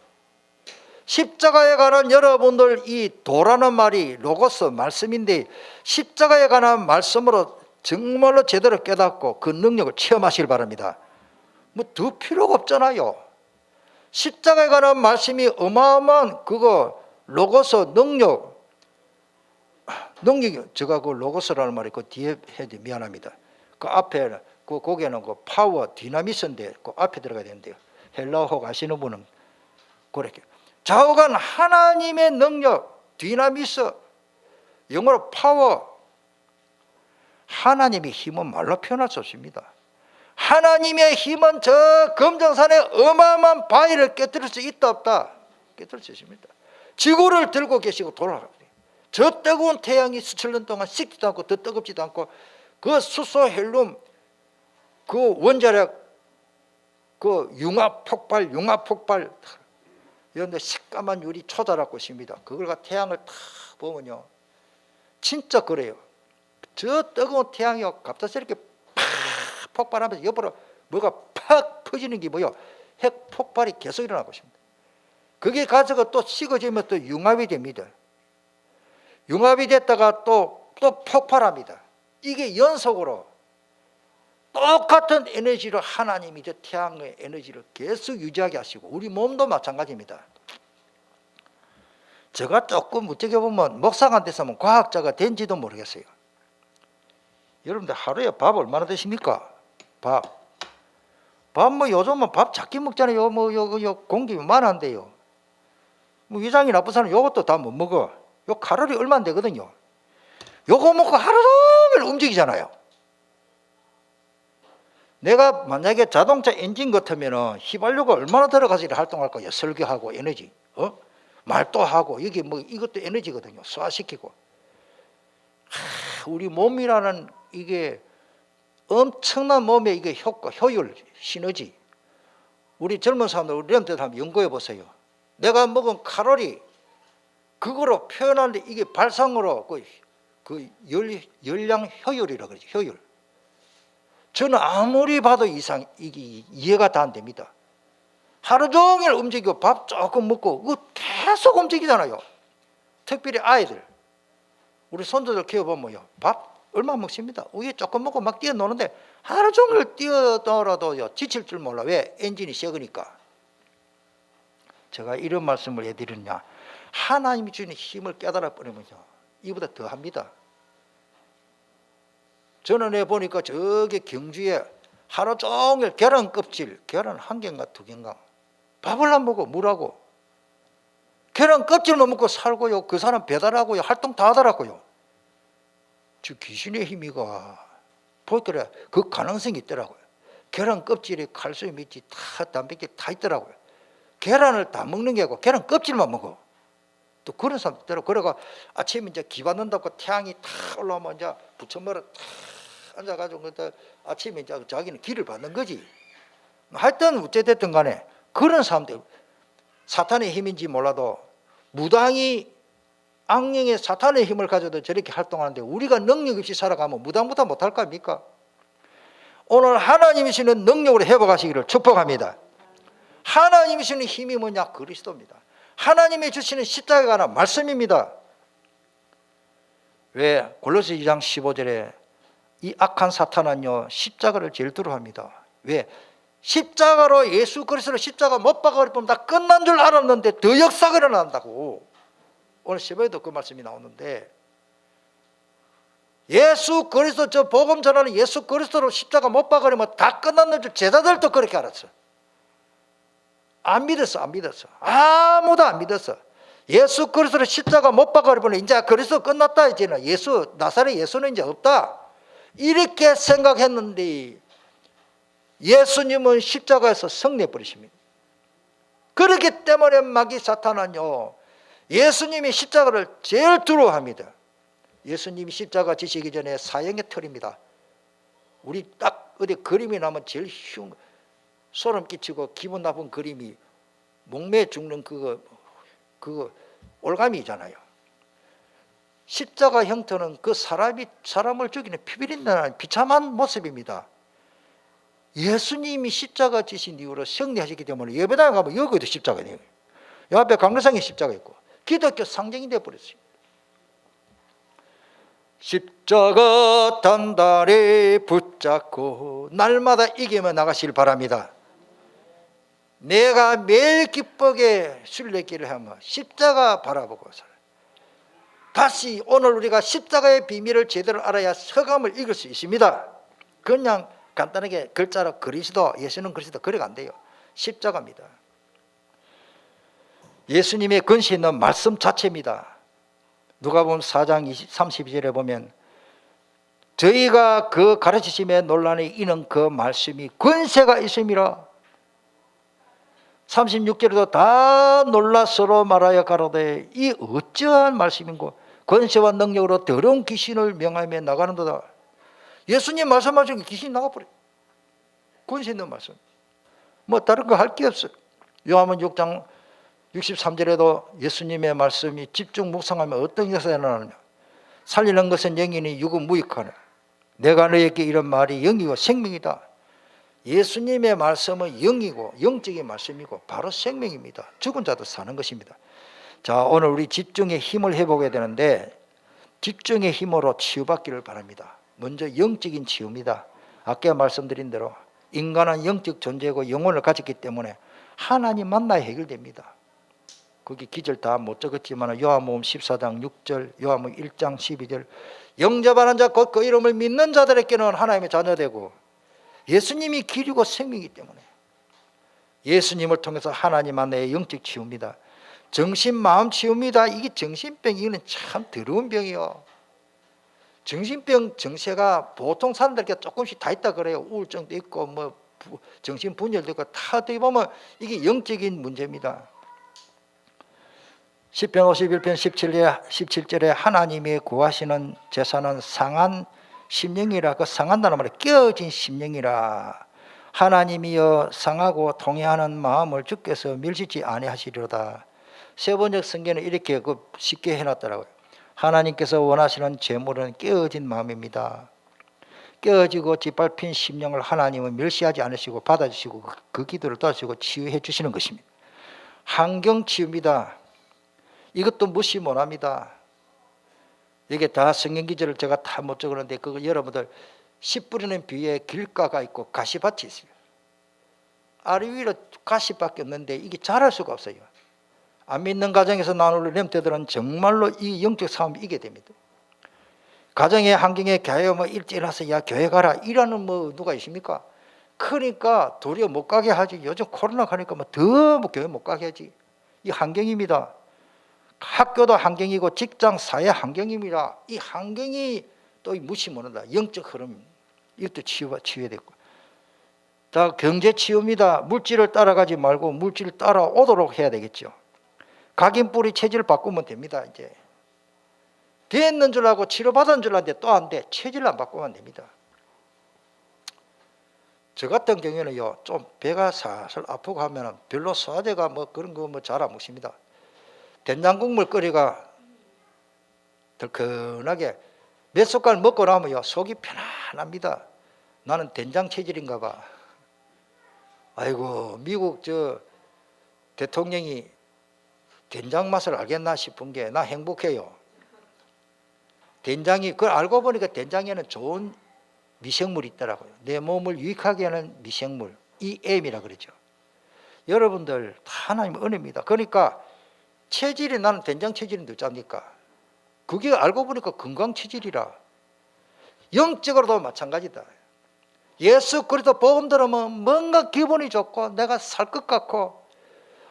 십자가에 관한 여러분들 이 도라는 말이 로고스 말씀인데 십자가에 관한 말씀으로 정말로 제대로 깨닫고 그 능력을 체험하시길 바랍니다. 뭐 더 필요가 없잖아요. 십자가에 관한 말씀이 어마어마한 그거 로고스 능력이 제가 그 로고스라는 말이 그 뒤에 해야 돼 미안합니다. 그 앞에 그 거기에는 그 파워 디나미스인데 그 앞에 들어가야 되는데요. 헬라어 아시는 분은 그렇게 좌우간 하나님의 능력 디나미스 영어로 파워 하나님의 힘은 말로 표현할 수 없습니다. 하나님의 힘은 저 금정산의 어마어마한 바위를 깨뜨릴 수 있다 없다? 깨뜨릴 수 있습니다. 지구를 들고 계시고 돌아가요. 저 뜨거운 태양이 수천 년 동안 식지도 않고 더 뜨겁지도 않고 그 수소 헬륨 그 원자력 그 융합 폭발 이런데 새까만 유리 초자라고 있습니다. 그걸 가 태양을 탁 보면요 진짜 그래요. 저 뜨거운 태양이 갑작스럽게 팍 폭발하면서 옆으로 뭐가 팍 퍼지는 게 뭐요? 핵 폭발이 계속 일어나고 있습니다. 그게 가져가 또 식어지면 또 융합이 됩니다. 융합이 됐다가 또 폭발합니다. 이게 연속으로 똑같은 에너지로 하나님이 저 태양의 에너지를 계속 유지하게 하시고 우리 몸도 마찬가지입니다. 제가 조금 어떻게 보면 목사가 안 됐으면 과학자가 된지도 모르겠어요. 여러분들 하루에 밥 얼마나 드십니까? 밥 뭐 요즘은 밥 작게 먹잖아요. 뭐 요 공기 많은데요. 뭐 위장이 나쁜 사람 요것도 다 못 먹어. 요 칼로리 얼마 안 되거든요. 요거 먹고 하루 종일 움직이잖아요. 내가 만약에 자동차 엔진 같으면은 휘발유가 얼마나 들어가서 활동할 거예요. 설교하고 에너지, 말도 하고 여기 뭐 이것도 에너지거든요. 소화시키고. 우리 몸이라는 이게 엄청난 몸의 이게 효과, 효율, 시너지. 우리 젊은 사람들 우리한테 한번 연구해 보세요. 내가 먹은 칼로리 그거로 표현하는데 이게 발상으로 그 열량 효율이라고 그러죠. 효율. 저는 아무리 봐도 이게 이해가 다 안 됩니다. 하루 종일 움직이고 밥 조금 먹고 그거 계속 움직이잖아요. 특별히 아이들. 우리 손주들 키워보면요. 밥 얼마 먹습니다. 우유 조금 먹고 막 뛰어노는데 하루 종일 뛰어놀아도요. 지칠 줄 몰라. 왜? 엔진이 썩으니까. 제가 이런 말씀을 해드리느냐. 하나님이 주는 힘을 깨달아 버리면요. 이보다 더 합니다. 저는 보니까 저기 경주에 하루 종일 계란 껍질, 계란 한 개인가 두 개인가 밥을 안 먹고 물하고 계란 껍질만 먹고 살고요. 그 사람 배달하고요. 활동 다 하더라고요. 저 귀신의 힘이가 보니까 그 가능성이 있더라고요. 계란 껍질에 칼슘이 있지 다 단백질 다 있더라고요. 계란을 다 먹는 게 아니고 계란 껍질만 먹어. 또 그런 사람도 있더라고요. 그래가 아침에 이제 기 받는다고 태양이 탁 올라오면 이제 부처머리 탁 앉아가지고 그때 아침에 이제 자기는 기를 받는 거지. 하여튼 어찌됐든 간에 그런 사람들 사탄의 힘인지 몰라도 무당이 악령의 사탄의 힘을 가져도 저렇게 활동하는데 우리가 능력 없이 살아가면 무당보다 못할 거 아닙니까? 오늘 하나님이 주시는 능력으로 회복하시기를 축복합니다. 하나님이 주시는 힘이 뭐냐? 그리스도입니다. 하나님이 주시는 십자가가 하나 말씀입니다. 왜? 골로새 2장 15절에 이 악한 사탄은요 십자가를 제일 두려워합니다. 왜? 십자가로 예수 그리스도를 십자가 못 박아버리면 다 끝난 줄 알았는데 더 역사가 일어난다고. 오늘 새벽에도 그 말씀이 나오는데 예수 그리스도 저 복음 전하는 예수 그리스도로 십자가 못 박아버리면 다 끝났는 줄 제자들도 그렇게 알았어. 안 믿었어. 아무도 안 믿었어. 예수 그리스도를 십자가 못 박아버리면 이제 그리스도 끝났다. 이제는 예수 나사렛 예수는 이제 없다. 이렇게 생각했는데 예수님은 십자가에서 승리해버리십니다. 그렇기 때문에 마귀 사탄은요 예수님이 십자가를 제일 두려워합니다. 예수님이 십자가 지시기 전에 사형의 틀입니다. 우리 딱 어디 그림이 나면 제일 쉬운 소름 끼치고 기분 나쁜 그림이 목매에 죽는 그거 올가미잖아요. 십자가 형태는 그 사람을 죽이는 피비린내나는 비참한 모습입니다. 예수님이 십자가 지신 이후로 승리하셨기 때문에 예배당에 가면 여기도 십자가 있네요. 요 앞에 강례상에 십자가 있고 기독교 상징이 되어버렸어요. 십자가 단다리 붙잡고 날마다 이기며 나가시길 바랍니다. 내가 매일 기쁘게 순례길을 하며 십자가 바라보고 살아요. 다시 오늘 우리가 십자가의 비밀을 제대로 알아야 서감을 읽을 수 있습니다. 그냥 간단하게 글자로 그리스도, 예수는 그리스도 그래가 안 돼요. 십자가입니다. 예수님의 근시에 있는 말씀 자체입니다. 누가복음 4장 32절에 보면 저희가 그 가르치심에 논란이 있는 그 말씀이 권세가 있음이라. 36절에도 다 놀라 서로 말하여 가로되 이 어찌한 말씀인고 권세와 능력으로 더러운 귀신을 명하며 나가는도다. 예수님 말씀하신 귀신이 나가버려. 권세 있는 말씀. 뭐 다른 거 할 게 없어. 요한복음 6장 63절에도 예수님의 말씀이 집중 묵상하면 어떤 역사가 일어나느냐. 살리는 것은 영이니 육은 무익하네. 내가 너에게 이런 말이 영이고 생명이다. 예수님의 말씀은 영이고 영적인 말씀이고 바로 생명입니다. 죽은 자도 사는 것입니다. 자, 오늘 우리 집중의 힘을 해보게 되는데 집중의 힘으로 치유받기를 바랍니다. 먼저 영적인 치유입니다. 아까 말씀드린 대로 인간은 영적 존재고 영혼을 가졌기 때문에 하나님 만나야 해결됩니다. 거기 기절 다 못 적었지만 요한복음 14장 6절, 요한복음 1장 12절 영접하는 자 곧 그 이름을 믿는 자들에게는 하나님의 자녀되고 예수님이 길이고 생명이기 때문에 예수님을 통해서 하나님 만나야 영적 치유입니다. 정신 마음 치유입니다. 이게 정신병, 이거는 참 더러운 병이요. 정신병 정세가 보통 사람들에게 조금씩 다 있다 그래요. 우울증도 있고 뭐 정신분열도 있고 다 어떻게 보면 이게 영적인 문제입니다. 시편 51편 17절에 하나님이 구하시는 제사는 상한 심령이라. 그 상한다는 말은 깨어진 심령이라. 하나님이여 상하고 통회하는 마음을 주께서 멸시지 아니하시리로다. 세번역 성경은 이렇게 쉽게 해놨더라고요. 하나님께서 원하시는 제물은 깨어진 마음입니다. 깨어지고 짓밟힌 심령을 하나님은 멸시하지 않으시고 받아주시고 그 기도를 도와주시고 치유해 주시는 것입니다. 환경 치유입니다. 이것도 무시 못합니다. 이게 다 성경 기절을 제가 다 못 적었는데 그거 여러분들 씨 뿌리는 비에 길가가 있고 가시밭이 있어요. 아래 위로 가시밖에 없는데 이게 자랄 수가 없어요. 안 믿는 가정에서 나눌 렘터들은 정말로 이 영적 싸움이 이게 됩니다. 가정의 환경에 교회 뭐 일찍 일어나서 야 교회 가라 이라는 뭐 누가 있습니까? 그러니까 도리어 못 가게 하지. 요즘 코로나 가니까 뭐 더 뭐 교회 못 가게 하지. 이 환경입니다. 학교도 환경이고 직장 사회 환경입니다. 이 환경이 또 무시 못한다. 영적 흐름 이것도 치유해야 되고. 자, 경제 치유입니다. 물질을 따라가지 말고 물질을 따라오도록 해야 되겠죠. 각인뿌리 체질을 바꾸면 됩니다. 이제 됐는 줄 알고 치료받은 줄 알았는데 또 안 돼. 체질을 안 바꾸면 됩니다. 저 같은 경우에는요, 좀 배가 살살 아프고 하면은 별로 소화제가 뭐 그런 거 뭐 잘 안 먹습니다. 된장국물 끓이가 덜큰하게 몇 숟갈 먹고 나면요 속이 편안합니다. 나는 된장 체질인가 봐. 아이고 미국 저 대통령이 된장 맛을 알겠나 싶은 게 나 행복해요. 된장이 그걸 알고 보니까 된장에는 좋은 미생물이 있더라고요. 내 몸을 유익하게 하는 미생물 EM이라 그러죠. 여러분들 다 하나님의 은혜입니다. 그러니까 체질이 나는 된장 체질인데 어쩝니까? 그게 알고 보니까 건강 체질이라. 영적으로도 마찬가지다. 예수 그리스도 복음 들으면 뭔가 기분이 좋고 내가 살 것 같고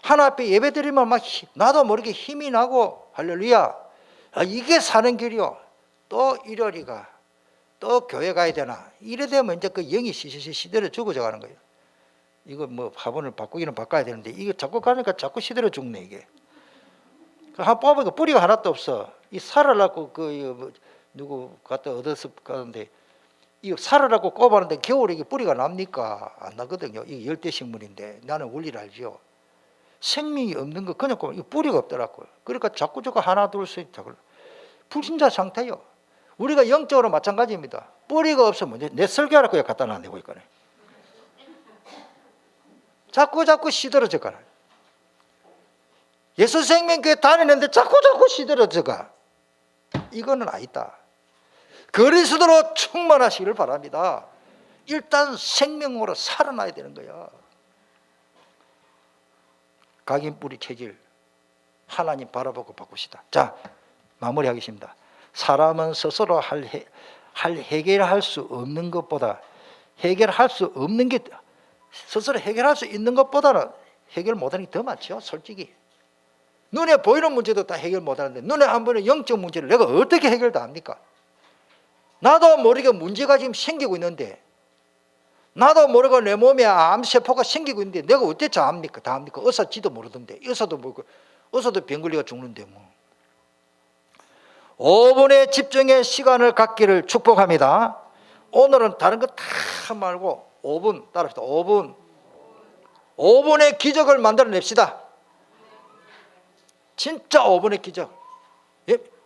하나 앞에 예배 드리면 막 나도 모르게 힘이 나고 할렐루야. 이게 사는 길이요. 또 일요일이가 또 교회 가야 되나 이래 되면 이제 그 영이 시들어 죽어져 가는 거예요. 이거 뭐 화분을 바꾸기는 바꿔야 되는데 이거 자꾸 가니까 자꾸 시들어 죽네 이게. 한 뽑으니까 뿌리가 하나도 없어. 이 살아라고 그 누구 갖다 얻어서 가는데 이 살아라고 꼽았는데 겨울에 이게 뿌리가 납니까? 안 나거든요. 이게 열대식물인데 나는 원리를 알죠. 생명이 없는 거 그냥 꼽으면 뿌리가 없더라고요. 그러니까 자꾸 하나 둘씩 불신자 상태요. 우리가 영적으로 마찬가지입니다. 뿌리가 없으면 내 설교하라고 갖다 놔내고 있거든. 자꾸 시들어져 가라. 예수 생명교회 다니는데 자꾸 시들어져 가. 이거는 아니다. 그리스도로 충만하시기를 바랍니다. 일단 생명으로 살아나야 되는 거야. 각인뿌리 체질 하나님 바라보고 바꾸시다. 자, 마무리하겠습니다. 사람은 스스로 해결할 수 없는 것보다 해결할 수 없는 게 스스로 해결할 수 있는 것보다는 해결 못하는 게 더 많죠. 솔직히 눈에 보이는 문제도 다 해결 못하는데 눈에 안 보이는 영적 문제를 내가 어떻게 해결 다 합니까? 나도 모르게 문제가 지금 생기고 있는데 나도 모르고 내 몸에 암세포가 생기고 있는데 내가 어떻게 다 합니까? 의사지도 모르던데 의사도 병 걸리가 죽는데 뭐 5분의 집중의 시간을 갖기를 축복합니다. 오늘은 다른 거 다 말고 5분 따라합시다. 5분. 5분의 기적을 만들어냅시다. 진짜 5분의 기적.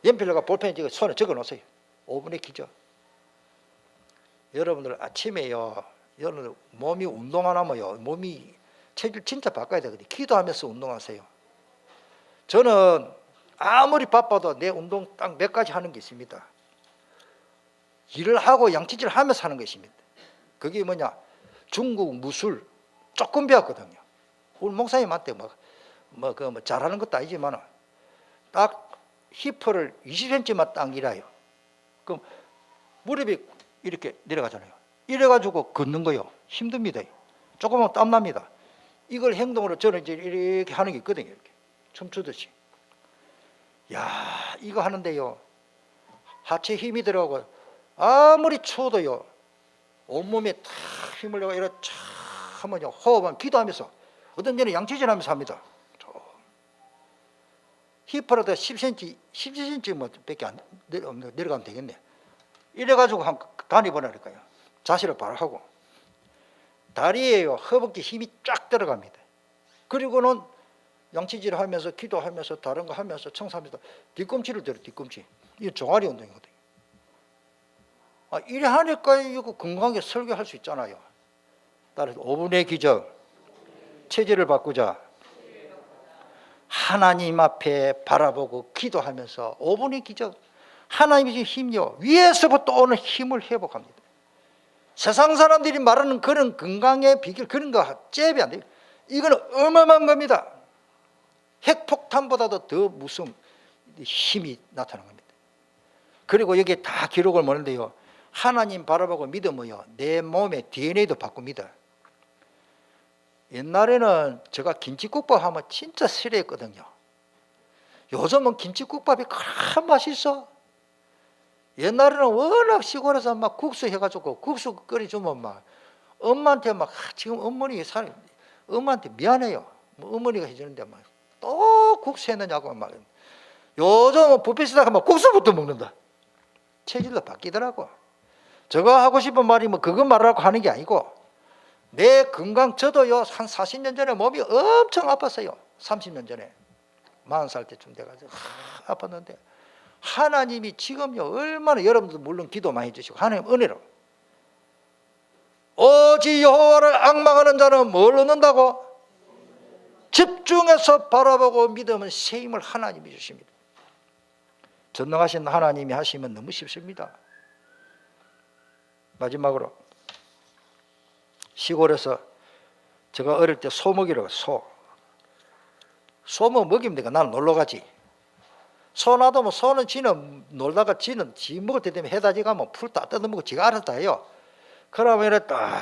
연필로가 볼펜 찍어 손에 적어놓으세요. 5분의 기적. 여러분들 아침에요, 여러분들 몸이 운동 안 하면요, 몸이 체질 진짜 바꿔야 되거든요. 기도하면서 운동하세요. 저는 아무리 바빠도 내 운동 딱 몇 가지 하는 게 있습니다. 일을 하고 양치질을 하면서 하는 것입니다. 그게 뭐냐, 중국 무술 조금 배웠거든요. 우리 목사님한테 잘하는 것도 아니지만 딱 히프를 20cm만 딱 일어요. 그럼 무릎이 이렇게 내려가잖아요. 이래가지고 걷는 거요, 힘듭니다. 조금만 땀납니다. 이걸 행동으로 저는 이제 이렇게 하는 게 있거든요. 이렇게 춤추듯이. 야, 이거 하는데요, 하체 힘이 들어가고 아무리 추워도요, 온몸에 탁 힘을 내고 이렇게 쫙 하면요, 호흡하면 기도하면서, 어떤 때는 양치질 하면서 합니다. 힙으로도 10cm, 17cm 뭐 밖에 안 내려가면 되겠네. 이래가지고 한 다니보라니까요. 자세를 바로 하고. 다리에요, 허벅지 힘이 쫙 들어갑니다. 그리고는 양치질 하면서, 기도하면서, 다른 거 하면서, 청소하면서 뒤꿈치를 들어, 뒤꿈치. 이게 종아리 운동이거든요. 이래 하니까 이거 건강하게 설교할 수 있잖아요. 따라서 5분의 기적, 체질을 바꾸자. 하나님 앞에 바라보고 기도하면서 5분의 기적. 하나님이 주신 힘요, 위에서부터 오는 힘을 회복합니다. 세상 사람들이 말하는 그런 건강의 비결, 그런 거 잽이 안 돼요. 이거는 어마어마한 겁니다. 핵폭탄보다도 더 무서운 힘이 나타난 겁니다. 그리고 여기에 다 기록을 모는데요, 하나님 바라보고 믿으면요, 내 몸의 DNA도 바꿉니다. 옛날에는 제가 김치국밥 하면 진짜 싫어했거든요. 요즘은 김치국밥이 그렇게 맛있어. 옛날에는 워낙 시골에서 막 국수 해가지고 국수 끓여주면 막 엄마한테 막 지금 엄마한테 미안해요. 뭐 어머니가 해주는데 막 또 국수 했느냐고 막. 요즘은 뷔페시다 가면 국수부터 먹는다. 체질도 바뀌더라고. 제가 하고 싶은 말이 뭐 그거 말하라고 하는 게 아니고, 내 건강, 저도요 한 40년 전에 몸이 엄청 아팠어요. 30년 전에 40살 때쯤 돼가지고 아팠는데, 하나님이 지금요 얼마나, 여러분들 물론 기도 많이 해주시고 하나님 은혜로, 오직 여호와를 앙망하는 자는 뭘 얻는다고? 집중해서 바라보고 믿으면 새 힘을 하나님이 주십니다. 전능하신 하나님이 하시면 너무 쉽습니다. 마지막으로, 시골에서 제가 어릴 때 소 먹이러 소 뭐 먹이면 내가 나는 놀러 가지. 소 놔두면 소는 지는 놀다가 지 먹을 때 되면 해다지 가면 풀 다 뜯어먹고 지가 알아서 다 해요. 그러면 이랬다,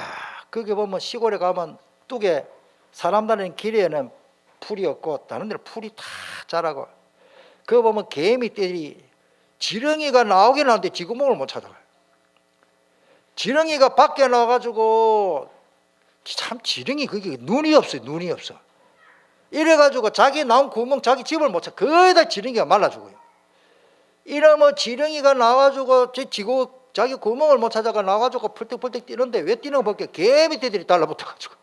거기 보면 시골에 가면 뚝에 사람 다니는 길에는 풀이 없고 다른 데는 풀이 다 자라고, 그거 보면 개미떼들이 지렁이가 나오긴 하는데 지구멍을 못 찾아가요. 지렁이가 밖에 나와가지고, 참 지렁이 그게 눈이 없어요. 눈이 없어. 이래가지고 자기 나온 구멍, 자기 집을 못 찾아. 거의 다 지렁이가 말라주고요. 이러면 지렁이가 나와가지고 자기 구멍을 못 찾아가 나와가지고 펄떡펄떡 뛰는데, 왜 뛰는 거 볼게? 개미떼들이 달라붙어가지고.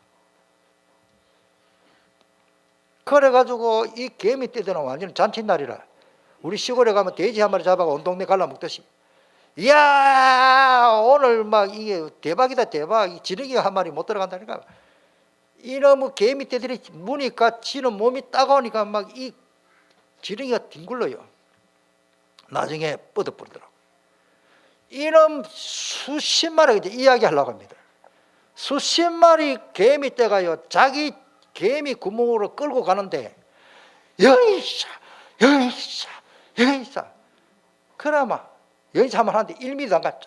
그래가지고 이 개미떼들은 완전 잔칫날이라, 우리 시골에 가면 돼지 한 마리 잡아가 온 동네 갈라먹듯이, 이야 오늘 막 이게 대박이다 대박, 이 지렁이가 한 마리 못 들어간다니까. 이놈의 개미떼들이 무니까 지는 몸이 따가우니까 막 이 지렁이가 뒹굴러요. 나중에 뻗어버리더라고. 이놈 수십 마리 이야기하려고 합니다. 수십 마리 개미떼가요, 자기 개미 구멍으로 끌고 가는데, 여이샤 여이샤 여이샤, 그나마 여기서 한번 하는데 1m도 안 가,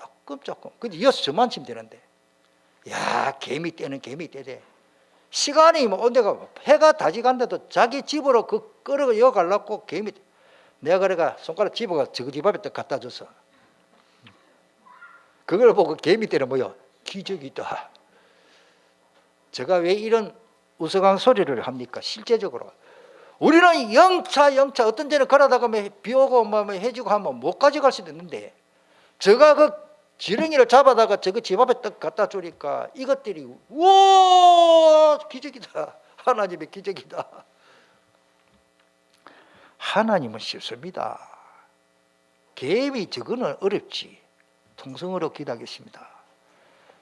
조금. 근데 이어서 저만 치면 되는데, 야 개미떼는 개미떼대. 시간이 뭐 언제가 해가 다지간데도 자기 집으로 그 끌어 이어가려고 개미떼. 내가 그래가 손가락 집어가 저거 집 앞에 딱 갖다 줬어. 그걸 보고 개미떼는 뭐야? 기적이다. 제가 왜 이런 우스꽝 소리를 합니까? 실제적으로 우리 우리는 영차 어떤 데는 걸어다가 비 오고 해지고 하면 못 가져갈 수도 있는데 제가 그 지렁이를 잡아다가 저거 집 앞에 딱 갖다 주니까 이것들이 우와 기적이다. 하나님의 기적이다. 하나님은 쉽습니다. 개미 저거는 어렵지. 통성으로 기도하겠습니다.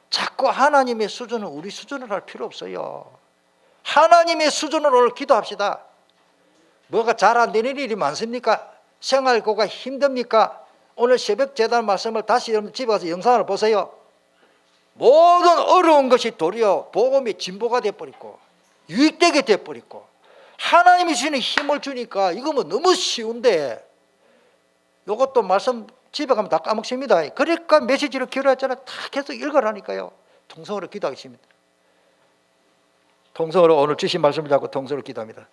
자꾸 하나님의 수준은 우리 수준을 할 필요 없어요. 하나님의 수준으로 오늘 기도합시다. 뭐가 잘 안 되는 일이 많습니까? 생활고가 힘듭니까? 오늘 새벽 제단 말씀을 다시 여러분 집에 가서 영상을 보세요. 모든 어려운 것이 도리어 복음의 진보가 돼버리고 유익되게 돼버리고 하나님이 주시는 힘을 주니까 이거 뭐 너무 쉬운데 이것도 말씀 집에 가면 다 까먹습니다. 그러니까 메시지를 기록했잖아요. 다 계속 읽으라니까요. 통성으로 기도하겠습니다. 통성으로 오늘 주신 말씀을 잡고 통성으로 기도합니다.